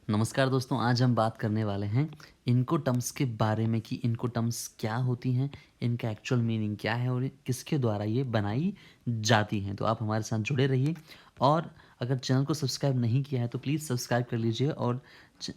नमस्कार दोस्तों, आज हम बात करने वाले हैं इनकोटर्म्स के बारे में कि इनकोटर्म्स क्या होती हैं, इनका एक्चुअल मीनिंग क्या है और किसके द्वारा ये बनाई जाती हैं। तो आप हमारे साथ जुड़े रहिए और अगर चैनल को सब्सक्राइब नहीं किया है तो प्लीज़ सब्सक्राइब कर लीजिए और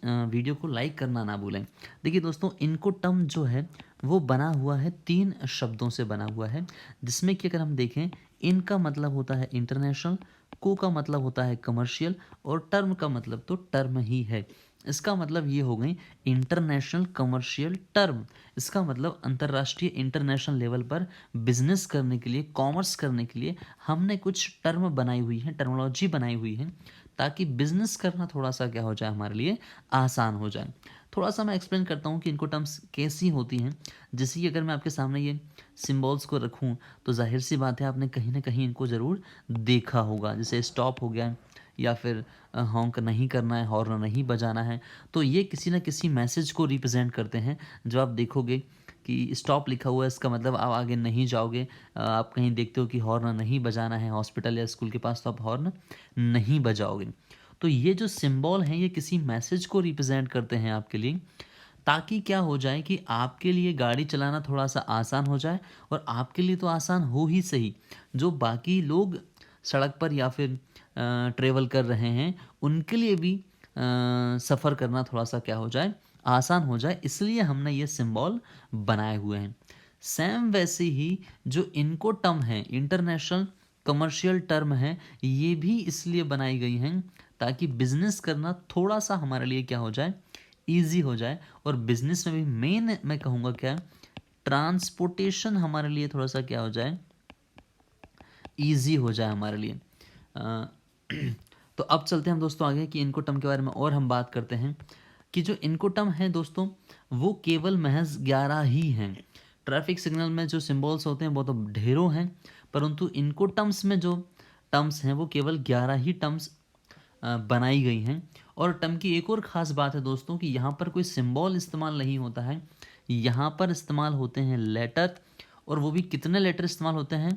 वीडियो को लाइक करना ना भूलें। देखिए दोस्तों, इनकोटर्म जो है वो बना हुआ है 3 शब्दों से बना हुआ है, जिसमें कि अगर हम देखें, इन का मतलब होता है इंटरनेशनल, को का मतलब होता है कमर्शियल और टर्म का मतलब तो टर्म ही है। इसका मतलब ये हो गई इंटरनेशनल कमर्शियल टर्म। इसका मतलब अंतर्राष्ट्रीय इंटरनेशनल लेवल पर बिजनेस करने के लिए, कॉमर्स करने के लिए हमने कुछ टर्म बनाई हुई है, टर्मिनोलॉजी बनाई हुई है, ताकि बिजनेस करना थोड़ा सा क्या हो जाए, हमारे लिए आसान हो जाए। थोड़ा सा मैं एक्सप्लेन करता हूँ कि इनको टर्म्स कैसी होती हैं। जैसे कि अगर मैं आपके सामने ये सिंबल्स को रखूँ तो जाहिर सी बात है आपने कहीं ना कहीं इनको ज़रूर देखा होगा। जैसे स्टॉप हो गया या फिर हॉन्क नहीं करना है, हॉर्न नहीं बजाना है, तो ये किसी न किसी मैसेज को रिप्रेजेंट करते हैं। जो आप देखोगे कि स्टॉप लिखा हुआ है, इसका मतलब आप आगे नहीं जाओगे। आप कहीं देखते हो कि हॉर्न नहीं बजाना है हॉस्पिटल या स्कूल के पास, तो आप हॉर्न नहीं बजाओगे। तो ये जो सिंबल हैं ये किसी मैसेज को रिप्रेजेंट करते हैं आपके लिए, ताकि क्या हो जाए कि आपके लिए गाड़ी चलाना थोड़ा-सा आसान हो जाए। और आपके लिए तो आसान हो ही सही, जो बाकी लोग सड़क पर या फिर ट्रैवल कर रहे हैं, उनके लिए भी सफ़र करना थोड़ा-सा क्या हो जाए, आसान हो जाए, इसलिए हमने ये सिंबल बनाए हुए हैं। सेम वैसे ही जो इनकोटर्म है, इंटरनेशनल कमर्शियल टर्म है, ये भी इसलिए बनाई गई हैं ताकि बिज़नेस करना थोड़ा-सा हमारे लिए क्या हो जाए, ईज़ी हो जाए। और बिज़नेस में भी मेन मैं कहूँगा क्या, ट्रांसपोर्टेशन हमारे लिए थोड़ा-सा क्या हो जाए, ईज़ी हो जाए हमारे लिए। अ, तो अब चलते हैं हम दोस्तों आगे कि इनकोटर्म के बारे में और हम बात करते हैं कि जो इनकोटर्म है दोस्तों, वो केवल महज़ 11 ही हैं। ट्रैफ़िक सिग्नल में जो सिंबल्स होते हैं वो तो ढेरों हैं, परंतु इनकोटर्म्स में जो टर्म्स हैं वो केवल 11 ही टर्म्स बनाई गई हैं। और टर्म की एक और ख़ास बात है दोस्तों कि यहाँ पर कोई सिंबल इस्तेमाल नहीं होता है, यहाँ पर इस्तेमाल होते हैं लेटर। और वो भी कितने लेटर इस्तेमाल होते हैं,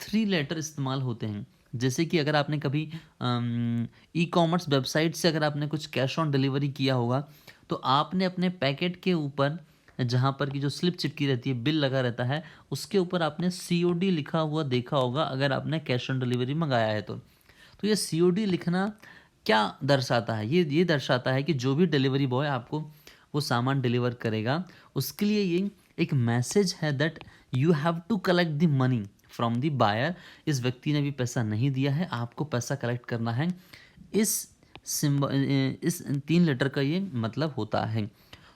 3 लेटर इस्तेमाल होते हैं। जैसे कि अगर आपने कभी ई कॉमर्स वेबसाइट से अगर आपने कुछ कैश ऑन डिलीवरी किया होगा, तो आपने अपने पैकेट के ऊपर जहाँ पर की जो स्लिप चिपकी रहती है, बिल लगा रहता है, उसके ऊपर आपने सीओडी लिखा हुआ देखा होगा अगर आपने कैश ऑन डिलीवरी मंगाया है तो। तो ये सीओडी लिखना क्या दर्शाता है? ये दर्शाता है कि जो भी डिलीवरी बॉय आपको वो सामान डिलीवर करेगा, उसके लिए ये एक मैसेज है that you have to collect the money from the buyer. इस व्यक्ति ने भी पैसा नहीं दिया है, आपको पैसा कलेक्ट करना है। इस इस 3 लेटर का ये मतलब होता है।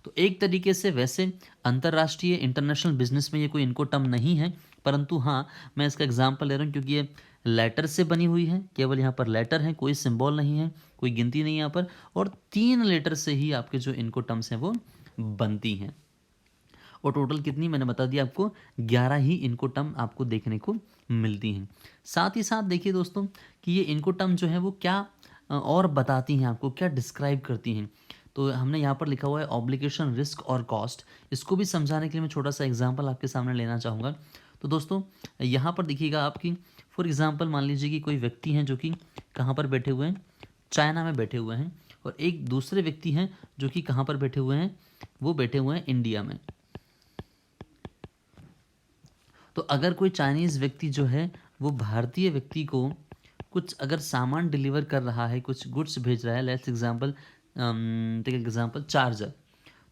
तो एक तरीके से वैसे अंतर्राष्ट्रीय इंटरनेशनल बिजनेस में ये कोई इनकोटर्म नहीं है, परंतु हाँ, मैं इसका एग्जांपल ले रहा हूँ क्योंकि ये लेटर से बनी हुई है। केवल यहाँ पर लेटर हैं, कोई सिंबल नहीं है, कोई गिनती नहीं है यहाँ पर। और 3 लेटर से ही आपके जो इनकोटर्म्स हैं वो बनती हैं। और टोटल कितनी मैंने बता दिया आपको, 11 ही इनकोटर्म आपको देखने को मिलती हैं। साथ ही साथ देखिए दोस्तों कि ये इनकोटर्म जो है वो क्या और बताती हैं आपको, क्या डिस्क्राइब करती हैं। तो हमने यहाँ पर लिखा हुआ है ऑब्लिगेशन, रिस्क और कॉस्ट। इसको भी समझाने के लिए मैं छोटा सा एग्जांपल आपके सामने लेना चाहूँगा। तो दोस्तों यहाँ पर देखिएगा आपकी, फॉर एग्जांपल मान लीजिए कि कोई व्यक्ति हैं जो कि कहाँ पर बैठे हुए हैं, चाइना में बैठे हुए हैं। और एक दूसरे व्यक्ति हैं जो कि कहाँ पर बैठे हुए हैं, वो बैठे हुए हैं इंडिया में। तो अगर कोई चाइनीज़ व्यक्ति जो है वो भारतीय व्यक्ति को कुछ अगर सामान डिलीवर कर रहा है, कुछ गुड्स भेज रहा है, let's example, take example charger.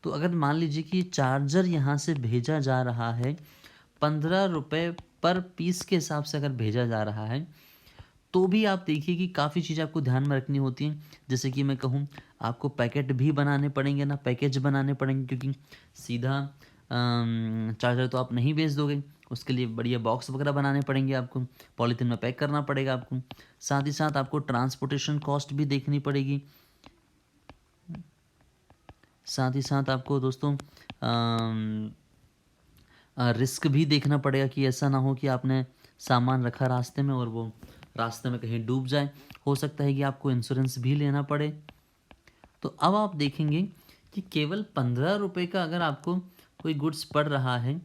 तो अगर मान लीजिए कि चार्जर यहाँ से भेजा जा रहा है, 15 रुपये पर पीस के हिसाब से अगर भेजा जा रहा है, तो भी आप देखिए कि काफ़ी चीज़ें आपको ध्यान में रखनी होती हैं। जैसे कि मैं कहूँ, आपको पैकेट भी बनाने पड़ेंगे ना, पैकेज बनाने पड़ेंगे, क्योंकि सीधा चार्जर तो आप नहीं बेच दोगे। उसके लिए बढ़िया बॉक्स वगैरह बनाने पड़ेंगे आपको, पॉलीथीन में पैक करना पड़ेगा आपको। साथ ही साथ आपको ट्रांसपोर्टेशन कॉस्ट भी देखनी पड़ेगी। साथ ही साथ आपको दोस्तों रिस्क भी देखना पड़ेगा कि ऐसा ना हो कि आपने सामान रखा रास्ते में और वो रास्ते में कहीं डूब जाए। हो सकता है कि आपको इंश्योरेंस भी लेना पड़े। तो अब आप देखेंगे कि केवल 15 रुपये का अगर आपको कोई गुड्स पड़ रहा है,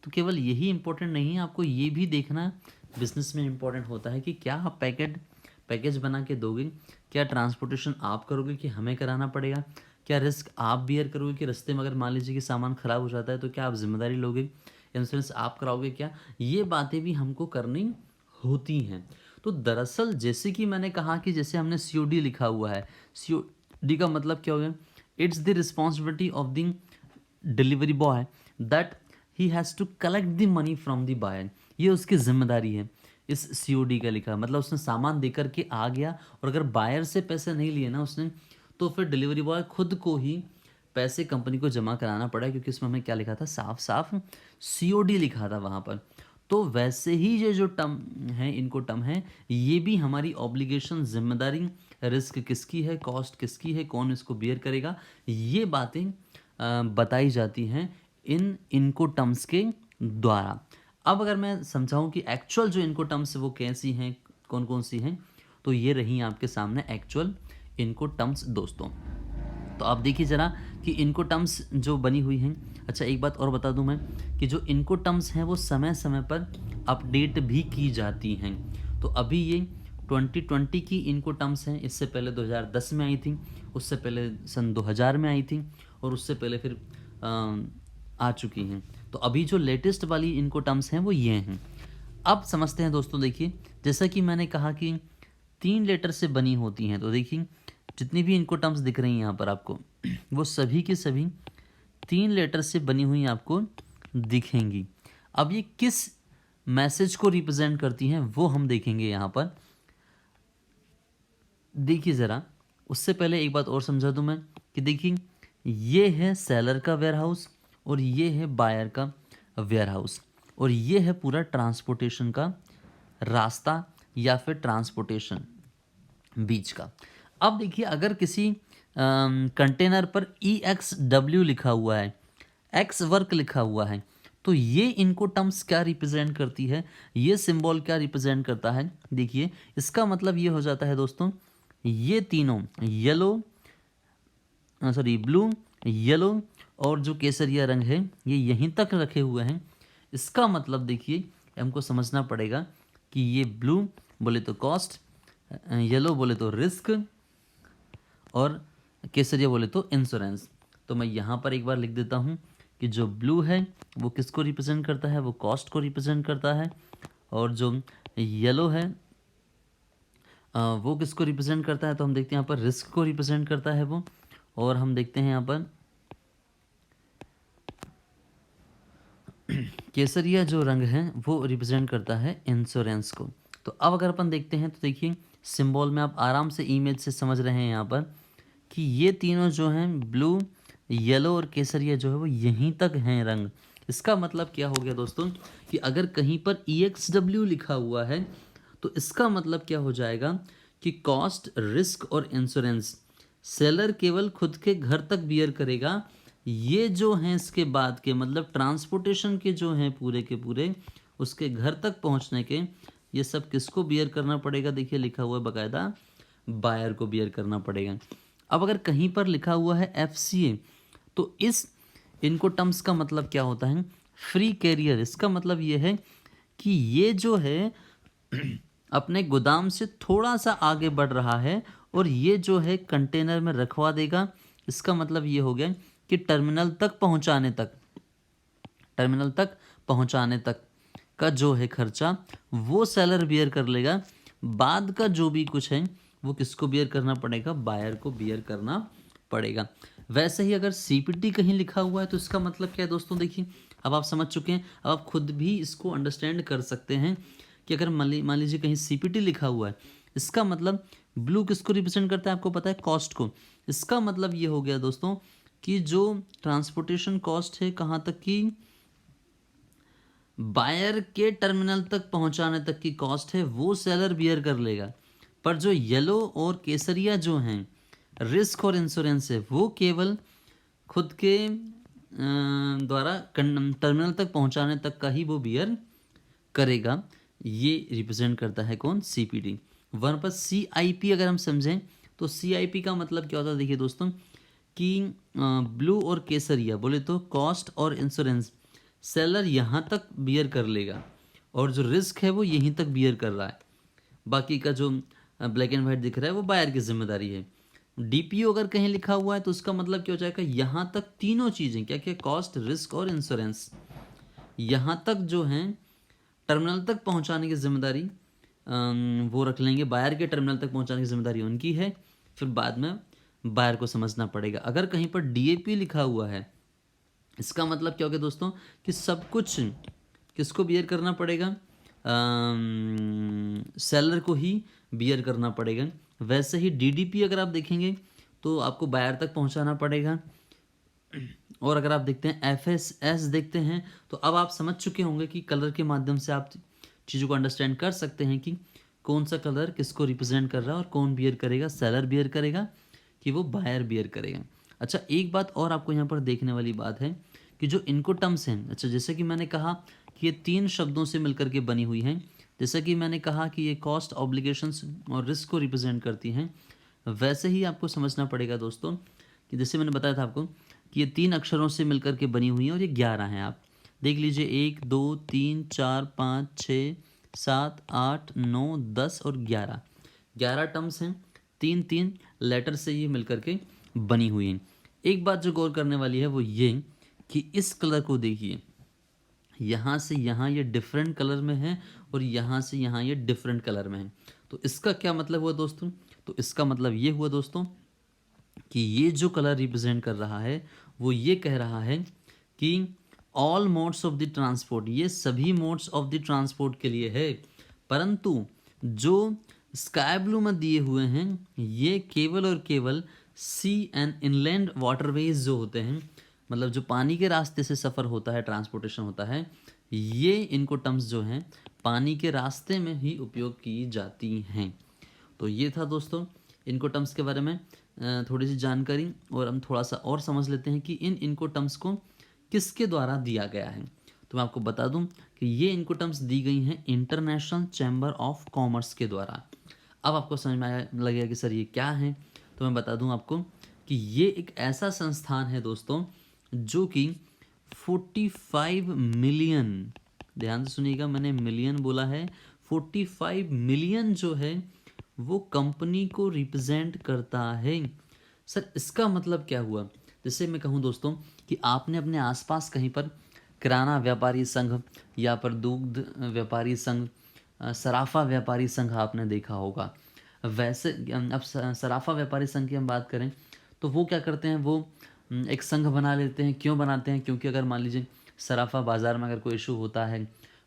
तो केवल यही इम्पोर्टेंट नहीं है, आपको ये भी देखना बिजनेस में इम्पोर्टेंट होता है कि क्या आप पैकेट पैकेज बना के दोगे, क्या ट्रांसपोर्टेशन आप करोगे कि हमें कराना पड़ेगा, क्या रिस्क आप बियर करोगे कि रास्ते में अगर मान लीजिए कि सामान ख़राब हो जाता है तो क्या आप जिम्मेदारी लोगे, इंश्योरेंस आप कराओगे क्या, ये बातें भी हमको करनी होती हैं। तो दरअसल जैसे कि मैंने कहा कि जैसे हमने COD लिखा हुआ है, COD का मतलब क्या हो गया, it's the responsibility of the delivery boy that he has to collect the money from the buyer, ये उसकी जिम्मेदारी है। इस COD का लिखा मतलब उसने सामान दे करके आ गया, और अगर बायर से पैसे नहीं लिए ना उसने, तो फिर डिलीवरी बॉय खुद को ही पैसे कंपनी को जमा कराना पड़ा, क्योंकि इसमें हमें क्या लिखा था, साफ साफ COD लिखा था वहाँ पर। तो वैसे ही ये जो टर्म है, इनको टर्म है, ये भी हमारी ऑब्लिगेशन, जिम्मेदारी, रिस्क किसकी है, कॉस्ट किसकी है, कौन इसको बियर करेगा, ये बातें बताई जाती हैं इनको टर्म्स के द्वारा। अब अगर मैं समझाऊं कि एक्चुअल जो इनको टर्म्स वो कैसी हैं, कौन कौन सी हैं, तो ये रही आपके सामने एक्चुअल इनको टर्म्स दोस्तों। तो आप देखिए ज़रा कि इनको टर्म्स जो बनी हुई हैं। अच्छा एक बात और बता दूं मैं कि जो इनको टर्म्स हैं वो समय समय पर अपडेट भी की जाती हैं। तो अभी ये 2020 की इनको टर्म्स हैं, इससे पहले 2010 में आई थी, उससे पहले सन 2000 में आई थी, और उससे पहले फिर आ चुकी हैं। तो अभी जो लेटेस्ट वाली इनको टर्म्स हैं वो ये हैं। अब समझते हैं दोस्तों। देखिए जैसा कि मैंने कहा कि 3 लेटर से बनी होती हैं, तो देखिए जितनी भी इनको टर्म्स दिख रही हैं यहाँ पर आपको, वो सभी के सभी 3 लेटर से बनी हुई आपको दिखेंगी। अब ये किस मैसेज को रिप्रेजेंट करती हैं वो हम देखेंगे यहाँ पर। देखिए ज़रा, उससे पहले एक बात और समझा दूँ मैं कि देखिए ये है सेलर का वेयरहाउस, और ये है बायर का वेयरहाउस, और ये है पूरा ट्रांसपोर्टेशन का रास्ता या फिर ट्रांसपोर्टेशन बीच का। अब देखिए अगर किसी कंटेनर पर EXW लिखा हुआ है, एक्स वर्क लिखा हुआ है, तो ये इनको टर्म्स क्या रिप्रेजेंट करती है, ये सिंबल क्या रिप्रेजेंट करता है। देखिए इसका मतलब ये हो जाता है दोस्तों, ये तीनों येलो, सॉरी ब्लू, येलो और जो केसरिया रंग है ये यहीं तक रखे हुए हैं। इसका मतलब देखिए हमको समझना पड़ेगा कि ये ब्लू बोले तो कॉस्ट, येलो बोले तो रिस्क, और केसरिया बोले तो इंश्योरेंस। तो मैं यहाँ पर एक बार लिख देता हूँ कि जो ब्लू है वो किसको रिप्रेजेंट करता है, वो कॉस्ट को रिप्रेजेंट करता है, और जो येलो है वो किसको रिप्रेजेंट करता है, तो हम देखते हैं यहाँ पर रिस्क को रिप्रेजेंट करता है वो, और हम देखते हैं यहाँ पर केसरिया जो रंग है वो रिप्रेजेंट करता है इंश्योरेंस को। तो अब अगर अपन देखते हैं तो देखिए सिंबल में आप आराम से इमेज से समझ रहे हैं यहाँ पर कि ये तीनों जो हैं ब्लू, येलो और केसरिया जो है वो यहीं तक हैं रंग। इसका मतलब क्या हो गया दोस्तों कि अगर कहीं पर EXW लिखा हुआ है तो इसका मतलब क्या हो जाएगा कि कॉस्ट, रिस्क और इंश्योरेंस सेलर केवल खुद के घर तक बियर करेगा। ये जो हैं इसके बाद के मतलब ट्रांसपोर्टेशन के जो हैं पूरे के पूरे उसके घर तक पहुंचने के, ये सब किसको बियर करना पड़ेगा, देखिए लिखा हुआ है बाकायदा बायर को बियर करना पड़ेगा। अब अगर कहीं पर लिखा हुआ है FCA, तो इस इनको टर्म्स का मतलब क्या होता है, फ्री कैरियर। इसका मतलब ये है कि ये जो है अपने गोदाम से थोड़ा सा आगे बढ़ रहा है और ये जो है कंटेनर में रखवा देगा। इसका मतलब ये हो गया कि टर्मिनल तक पहुंचाने तक का जो है खर्चा वो सेलर बियर कर लेगा। बाद का जो भी कुछ है वो किसको बियर करना पड़ेगा, बायर को बियर करना पड़ेगा। वैसे ही अगर CPT कहीं लिखा हुआ है तो इसका मतलब क्या है दोस्तों, देखिए अब आप समझ चुके हैं, अब आप खुद भी इसको अंडरस्टैंड कर सकते हैं कि अगर मान लीजिए कहीं CPT लिखा हुआ है, इसका मतलब ब्लू किसको रिप्रेजेंट करता है आपको पता है, कॉस्ट को। इसका मतलब ये हो गया दोस्तों कि जो ट्रांसपोर्टेशन कॉस्ट है कहाँ तक की, बायर के टर्मिनल तक पहुंचाने तक की कॉस्ट है वो सेलर बियर कर लेगा। पर जो येलो और केसरिया जो हैं रिस्क और इंश्योरेंस है वो केवल खुद के द्वारा टर्मिनल तक पहुंचाने तक का ही वो बियर करेगा। ये रिप्रेजेंट करता है कौन, CPT। वहाँ पर CIP अगर हम समझें तो CIP का मतलब क्या होता है, देखिए दोस्तों कि ब्लू और केसरिया बोले तो कॉस्ट और इंश्योरेंस सेलर यहाँ तक बियर कर लेगा और जो रिस्क है वो यहीं तक बियर कर रहा है। बाकी का जो ब्लैक एंड वाइट दिख रहा है वो बायर की जिम्मेदारी है। डीपीओ अगर कहीं लिखा हुआ है तो उसका मतलब क्या हो जाएगा, यहाँ तक तीनों चीज़ें क्या क्या, कॉस्ट, रिस्क और इंश्योरेंस, यहाँ तक जो हैं टर्मिनल तक पहुँचाने की जिम्मेदारी वो रख लेंगे, बायर के टर्मिनल तक पहुँचाने की जिम्मेदारी उनकी है। फिर बाद में बायर को समझना पड़ेगा। अगर कहीं पर डीएपी लिखा हुआ है इसका मतलब क्या हो गया दोस्तों कि सब कुछ किसको बियर करना पड़ेगा, सेलर को ही बियर करना पड़ेगा। वैसे ही डीडीपी अगर आप देखेंगे तो आपको बायर तक पहुंचाना पड़ेगा। और अगर आप देखते हैं एफएसएस देखते हैं तो अब आप समझ चुके होंगे कि कलर के माध्यम से आप चीज़ों को अंडरस्टैंड कर सकते हैं कि कौन सा कलर किसको रिप्रेजेंट कर रहा है और कौन बियर करेगा, सेलर बियर करेगा कि वो बायर बियर करेगा। अच्छा, एक बात और आपको यहाँ पर देखने वाली बात है कि जो इनको टर्म्स हैं, अच्छा जैसे कि मैंने कहा कि ये 3 शब्दों से मिलकर के बनी हुई हैं। जैसे कि मैंने कहा कि ये कॉस्ट, ऑब्लिगेशंस और रिस्क को रिप्रेजेंट करती हैं, वैसे ही आपको समझना पड़ेगा दोस्तों कि जैसे मैंने बताया था आपको कि ये 3 अक्षरों से मिलकर के बनी हुई हैं और ये 11 हैं। आप देख लीजिए 1 2 3 4 5 6 7 8 9 10 और 11, 11 टर्म्स हैं। 3 लेटर से ये मिलकर के बनी हुई हैं। एक बात जो गौर करने वाली है वो ये कि इस कलर को देखिए, यहाँ से यहाँ ये डिफरेंट कलर में है और यहाँ से यहाँ ये डिफरेंट कलर में है। तो इसका क्या मतलब हुआ दोस्तों, तो इसका मतलब ये हुआ दोस्तों कि ये जो कलर रिप्रेजेंट कर रहा है वो ये कह रहा है कि all modes of the transport, ये सभी मोड्स ऑफ द ट्रांसपोर्ट के लिए है, परंतु जो स्काई ब्लू में दिए हुए हैं ये केवल और केवल सी एंड इनलैंड वाटरवेज जो होते हैं, मतलब जो पानी के रास्ते से सफ़र होता है, ट्रांसपोर्टेशन होता है, ये इनको टर्म्स जो हैं पानी के रास्ते में ही उपयोग की जाती हैं। तो ये था दोस्तों इनको टर्म्स के बारे में थोड़ी सी जानकारी, और हम थोड़ा सा और समझ लेते हैं कि इन इनको टर्म्स को किसके द्वारा दिया गया है। तो मैं आपको बता दूं कि ये इनको टर्म्स दी गई हैं इंटरनेशनल चैम्बर ऑफ कॉमर्स के द्वारा। अब आपको समझ में आया लगेगा कि सर ये क्या है, तो मैं बता दूं आपको कि ये एक ऐसा संस्थान है दोस्तों जो कि 45 मिलियन, ध्यान से सुनिएगा मैंने मिलियन बोला है, 45 मिलियन जो है वो कंपनी को रिप्रेजेंट करता है। सर इसका मतलब क्या हुआ, जैसे मैं कहूँ दोस्तों कि आपने अपने आसपास कहीं पर किराना व्यापारी संघ या पर दुग्ध व्यापारी संघ, सराफा व्यापारी संघ आपने देखा होगा। वैसे अब सराफा व्यापारी संघ की हम बात करें तो वो क्या करते हैं, वो एक संघ बना लेते हैं। क्यों बनाते हैं, क्योंकि अगर मान लीजिए सराफा बाज़ार में अगर कोई इशू होता है,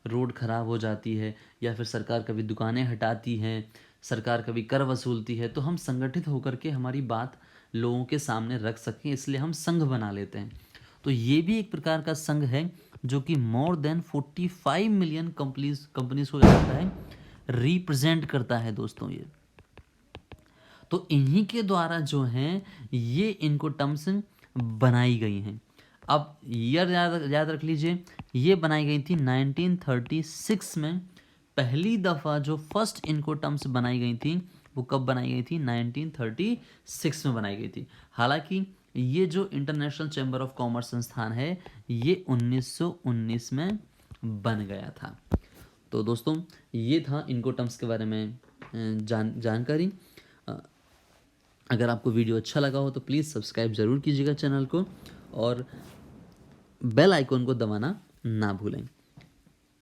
रोड ख़राब हो जाती है या फिर सरकार कभी दुकानें हटाती है, सरकार कभी कर वसूलती है, तो हम संगठित होकर के हमारी बात लोगों के सामने रख सकें, इसलिए हम संघ बना लेते हैं। तो ये भी एक प्रकार का संघ है जो कि मोर देन 45 मिलियन कंपनीज को क्या करता है, रिप्रेजेंट करता है दोस्तों ये। तो इन्हीं के द्वारा जो हैं ये इनको टर्म्स बनाई गई हैं। अब ईयर याद रख लीजिए, ये बनाई गई थी 1936 में। पहली दफ़ा जो फर्स्ट इनको टर्म्स बनाई गई थी वो कब बनाई गई थी, 1936 में बनाई गई थी। हालांकि ये जो इंटरनेशनल चैम्बर ऑफ कॉमर्स संस्थान है ये 1919 में बन गया था। तो दोस्तों ये था इनको टर्म्स के बारे में जानकारी। अगर आपको वीडियो अच्छा लगा हो तो प्लीज़ सब्सक्राइब ज़रूर कीजिएगा चैनल को और बेल आइकॉन को दबाना ना भूलें।